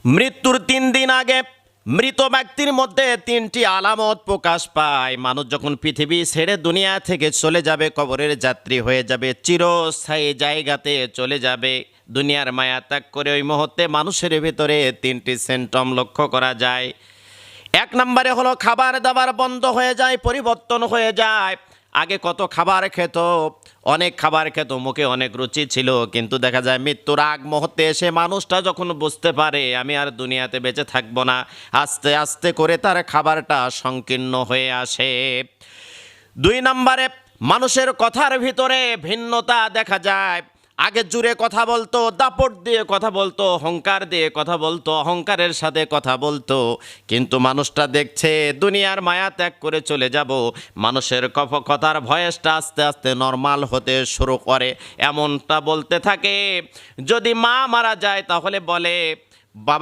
মৃত্যুর 3 দিন আগে মৃত ব্যক্তির মধ্যে 3টি আলামত প্রকাশ পায়। মানুষ যখন পৃথিবী ছেড়ে দুনিয়া থেকে চলে যাবে, কবরের যাত্রী হয়ে যাবে, চিরস্থায়ী জায়গাতে চলে যাবে, দুনিয়ার মায়া ত্যাগ করে ওই মুহূর্তে মানুষের ভিতরে 3টি সিমটম লক্ষ্য করা যায়। 1 নম্বরে হলো খাবার দাবার বন্ধ হয়ে যায়, পরিবর্তন হয়ে যায়। আগে কত খাবার খেত, অনেক খাবার খেত, মুখে অনেক রুচি ছিল, কিন্তু দেখা যায় মৃত্যুর আগ মুহূর্তে এসে মানুষটা যখন বুঝতে পারে আমি আর দুনিয়াতে বেঁচে থাকবো না, আস্তে আস্তে করে তার খাবারটা সংকীর্ণ হয়ে আসে। 2 নম্বরে মানুষের কথার ভিতরে ভিন্নতা দেখা যায়। আগে জুড়ে কথা বলতো, দাপট দিয়ে কথা বলতো, অহংকার দিয়ে কথা বলতো, অহংকারের সাথে কথা বলতো, কিন্তু মানুষটা দেখছে দুনিয়ার মায়া ত্যাগ করে চলে যাব, মানুষের কথার ভয়েসটা আস্তে আস্তে নর্মাল হতে শুরু করে। এমনটা বলতে থাকে, যদি মা মারা যায় তাহলে বলে বাবা